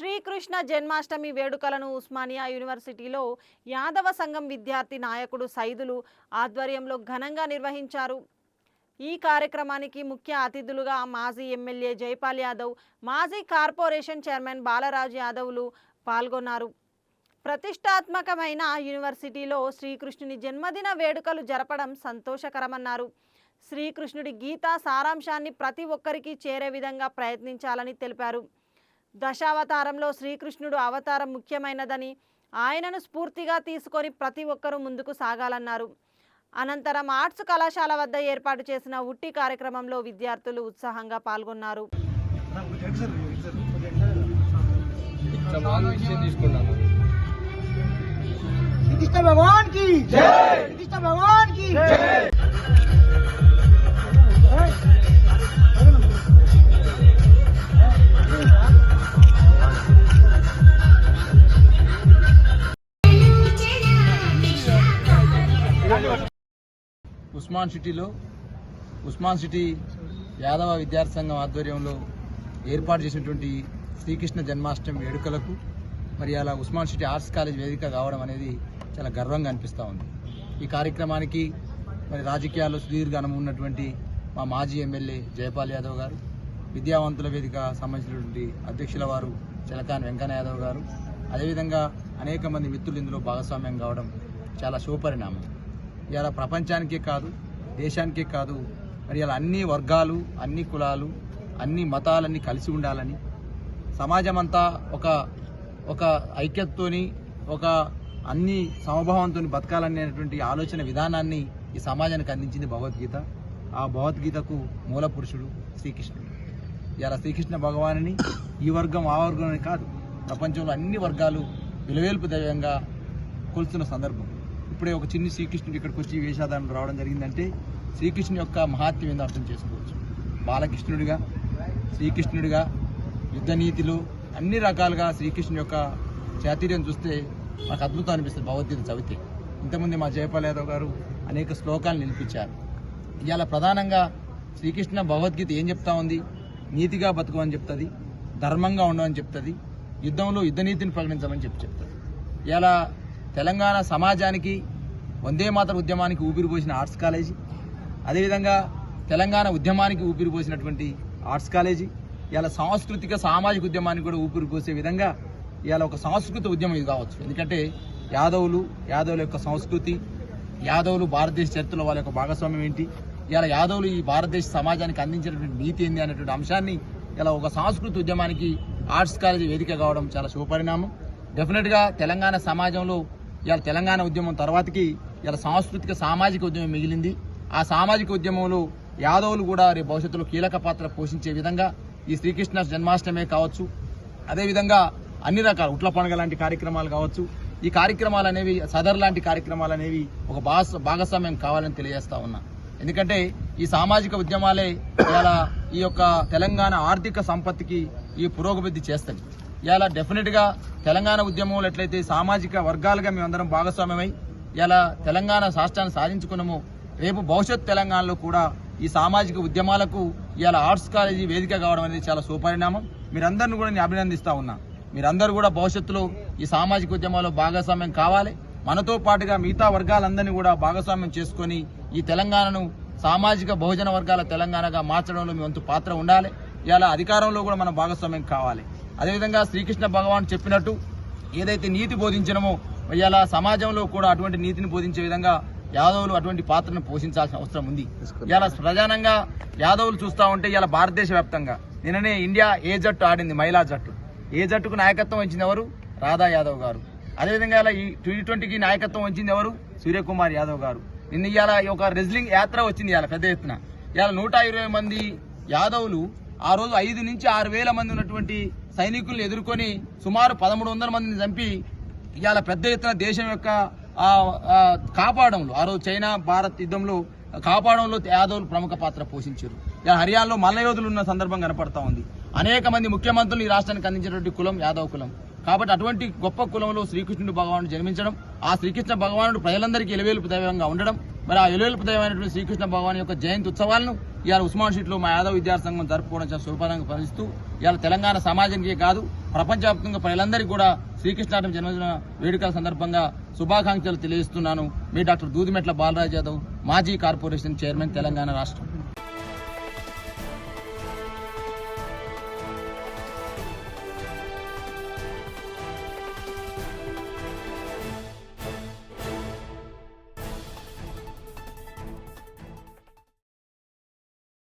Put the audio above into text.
శ్రీకృష్ణ జన్మాష్టమి వేడుకలను ఉస్మానియా యూనివర్సిటీలో యాదవ సంఘం విద్యార్థి నాయకుడు సైదులు ఆధ్వర్యంలో ఘనంగా నిర్వహించారు. ఈ కార్యక్రమానికి ముఖ్య అతిథులుగా మాజీ ఎమ్మెల్యే జైపాల్ యాదవ్, మాజీ కార్పొరేషన్ చైర్మన్ బాలరాజ్ యాదవ్లు పాల్గొన్నారు. ప్రతిష్టాత్మకమైన యూనివర్సిటీలో శ్రీకృష్ణుని జన్మదిన వేడుకలు జరపడం సంతోషకరమన్నారు. శ్రీకృష్ణుడి గీతా సారాంశాన్ని ప్రతి ఒక్కరికి చేరే విధంగా ప్రయత్నించాలని తెలిపారు. దశావతారంలో శ్రీకృష్ణుడు అవతారం ముఖ్యమైనదని, ఆయనను స్ఫూర్తిగా తీసుకొని ప్రతి ఒక్కరూ ముందుకు సాగాలన్నారు. అనంతరం ఆర్ట్స్ కళాశాల వద్ద ఏర్పాటు చేసిన ఉట్టి కార్యక్రమంలో విద్యార్థులు ఉత్సాహంగా పాల్గొన్నారు. ఉస్మాన్ సిటీ యాదవ విద్యార్థి సంఘం ఆధ్వర్యంలో ఏర్పాటు చేసినటువంటి శ్రీకృష్ణ జన్మాష్టమి వేడుకలకు మరి అలా ఉస్మాన్ సిటీ ఆర్ట్స్ కాలేజ్ వేదిక కావడం అనేది చాలా గర్వంగా అనిపిస్తూ ఉంది. ఈ కార్యక్రమానికి మరి రాజకీయాల్లో సుదీర్ఘ అనుభవం ఉన్నటువంటి మా మాజీ ఎమ్మెల్యే జైపాల్ యాదవ్ గారు, విద్యావంతుల వేదిక సంబంధించినటువంటి అధ్యక్షుల వారు చిలకాని వెంకన్న యాదవ్ గారు, అదేవిధంగా అనేక మంది మిత్రులు ఇందులో భాగస్వామ్యం కావడం చాలా శుభపరిణామం. ఇలా ప్రపంచానికే కాదు, దేశానికే కాదు, మరి ఇలా అన్ని వర్గాలు, అన్ని కులాలు, అన్ని మతాలన్నీ కలిసి ఉండాలని, సమాజం అంతా ఒక ఐక్యతతోని, ఒక అన్ని సమభావంతో బతకాలనేటువంటి ఆలోచన విధానాన్ని ఈ సమాజానికి అందించింది భగవద్గీత. ఆ భగవద్గీతకు మూల పురుషుడు శ్రీకృష్ణుడు. ఇలా శ్రీకృష్ణ భగవానుని ఈ వర్గం ఆ వర్గం అని కాదు, ప్రపంచంలో అన్ని వర్గాలు విలువేల్పు దైవంగా కొలుస్తున్న సందర్భం. ఇప్పుడే ఒక చిన్ని శ్రీకృష్ణుడు ఇక్కడికి వచ్చి వేషాధారణ రావడం జరిగిందంటే శ్రీకృష్ణుని యొక్క మహాత్మ్యం ఏందో అర్థం చేసుకోవచ్చు. బాలకృష్ణుడిగా, శ్రీకృష్ణుడిగా, యుద్ధ నీతిలో అన్ని రకాలుగా శ్రీకృష్ణుని యొక్క చాతుర్యం చూస్తే నాకు అద్భుతం అనిపిస్తుంది భగవద్గీత చదివితే. ఇంతకుముందు మా జైపాల్ యాదవ్ గారు అనేక శ్లోకాలు నిలిపించారు. ఇవాళ ప్రధానంగా శ్రీకృష్ణ భగవద్గీత ఏం చెప్తా ఉంది? నీతిగా బతుకమని చెప్తుంది, ధర్మంగా ఉండమని చెప్తుంది, యుద్ధంలో యుద్ధ నీతిని ప్రకటించమని చెప్తుంది. ఇలా తెలంగాణ సమాజానికి వందే మాతర ఉద్యమానికి ఊపిరిపోసిన ఆర్ట్స్ కాలేజీ, అదేవిధంగా తెలంగాణ ఉద్యమానికి ఊపిరిపోసినటువంటి ఆర్ట్స్ కాలేజీ, ఇలా సాంస్కృతిక సామాజిక ఉద్యమానికి కూడా ఊపిరిపోసే విధంగా ఇవాళ ఒక సాంస్కృతిక ఉద్యమం ఇది కావచ్చు. ఎందుకంటే యాదవుల యొక్క సంస్కృతి, యాదవులు భారతదేశ చరిత్రలో వాళ్ళ యొక్క భాగస్వామ్యం ఏంటి, ఇలా యాదవులు ఈ భారతదేశ సమాజానికి అందించినటువంటి నీతి ఏంది అనేటువంటి అంశాన్ని ఇలా ఒక సాంస్కృతిక ఉద్యమానికి ఆర్ట్స్ కాలేజీ వేదిక కావడం చాలా శుభపరిణామం. డెఫినెట్గా తెలంగాణ సమాజంలో ఇవాళ తెలంగాణ ఉద్యమం తర్వాతకి ఇలా సాంస్కృతిక సామాజిక ఉద్యమం మిగిలింది. ఆ సామాజిక ఉద్యమంలో యాదవులు కూడా రేపు భవిష్యత్తులో కీలక పాత్ర పోషించే విధంగా ఈ శ్రీకృష్ణ జన్మాష్టమే కావచ్చు, అదేవిధంగా అన్ని రకాల ఉట్ల పండుగ లాంటి కార్యక్రమాలు కావచ్చు, ఈ కార్యక్రమాలు అనేవి సదర్ లాంటి కార్యక్రమాలు అనేవి ఒక భాగస్వామ్యం కావాలని తెలియజేస్తా ఉన్నా. ఎందుకంటే ఈ సామాజిక ఉద్యమాలే ఇలా ఈ యొక్క తెలంగాణ ఆర్థిక సంపత్తికి ఈ పురోగతి చేస్తుంది. ఇలా డెఫినెట్గా తెలంగాణ ఉద్యమంలో ఎట్లయితే సామాజిక వర్గాలుగా మేమందరం భాగస్వామ్యమై ఇలా తెలంగాణ రాష్ట్రాన్ని సాధించుకున్నాము, రేపు భవిష్యత్ తెలంగాణలో కూడా ఈ సామాజిక ఉద్యమాలకు ఇలా ఆర్ట్స్ కాలేజీ వేదిక కావడం అనేది చాలా సుపరిణామం. మీరందరిని కూడా నేను అభినందిస్తా ఉన్నా. మీరందరూ కూడా భవిష్యత్తులో ఈ సామాజిక ఉద్యమాల్లో భాగస్వామ్యం కావాలి. మనతో పాటుగా మిగతా వర్గాలందరినీ కూడా భాగస్వామ్యం చేసుకొని ఈ తెలంగాణను సామాజిక బహుజన వర్గాల తెలంగాణగా మార్చడంలో మీ వంతు పాత్ర ఉండాలి. ఇలా అధికారంలో కూడా మనం భాగస్వామ్యం కావాలి. అదేవిధంగా శ్రీకృష్ణ భగవాన్ చెప్పినట్టు ఏదైతే నీతి బోధించడమో ఇలా సమాజంలో కూడా అటువంటి నీతిని బోధించే విధంగా యాదవులు అటువంటి పాత్రను పోషించాల్సిన అవసరం ఉంది. ఇలా ప్రధానంగా యాదవులు చూస్తూ ఉంటే ఇలా భారతదేశ వ్యాప్తంగా నిన్ననే ఇండియా ఏ జట్టు ఆడింది, మహిళా జట్టు. ఏ జట్టుకు నాయకత్వం వహించింది ఎవరు? రాధా యాదవ్ గారు. అదేవిధంగా ఇలా ఈ T20కి నాయకత్వం వహించింది ఎవరు? సూర్యకుమార్ యాదవ్ గారు. నిన్న ఇవాళ ఒక రెజ్లింగ్ యాత్ర వచ్చింది ఇవాళ పెద్ద ఎత్తున. ఇవాళ 120 మంది యాదవులు ఆ రోజు 5 నుంచి 6,000 మంది ఉన్నటువంటి సైనికులను ఎదుర్కొని సుమారు 1,300 మందిని చంపి ఇవాళ పెద్ద ఎత్తున దేశం యొక్క కాపాడంలో, ఆ రోజు చైనా భారత్ యుద్ధంలో కాపాడంలో యాదవులు ప్రముఖ పాత్ర పోషించారు. ఇలా హర్యానాలో మల్ల యోధులు ఉన్న సందర్భం కనపడతా ఉంది. అనేక మంది ముఖ్యమంత్రులు ఈ రాష్ట్రానికి అందించినటువంటి కులం యాదవ్ కులం. కాబట్టి అటువంటి గొప్ప కులంలో శ్రీకృష్ణుడు భగవానుడు జన్మించడం, ఆ శ్రీకృష్ణ భగవానుడు ప్రజలందరికీ ఎలవేలుపు దైవంగా ఉండడం, మరి ఆ ఎలవేలుపు దైవమైనటువంటి శ్రీకృష్ణ భగవాన్ యొక్క జయంతి ఉత్సవాలను ఇవాళ ఉస్మాన్ సిటీలో మా యాదవ విద్యార్థి సంఘం జరుపుకోవడం చాలా శుభపరంగా పరిస్తూ ఇవాళ తెలంగాణ సమాజానికే కాదు ప్రపంచవ్యాప్తంగా ప్రజలందరికీ కూడా శ్రీకృష్ణాష్టమి జన్మదిన వేడుకల సందర్భంగా శుభాకాంక్షలు తెలియజేస్తున్నాను. మీ డాక్టర్ దూదిమెట్ల బాలరాజ్ యాదవ్, మాజీ కార్పొరేషన్ చైర్మన్, తెలంగాణ రాష్ట్రం.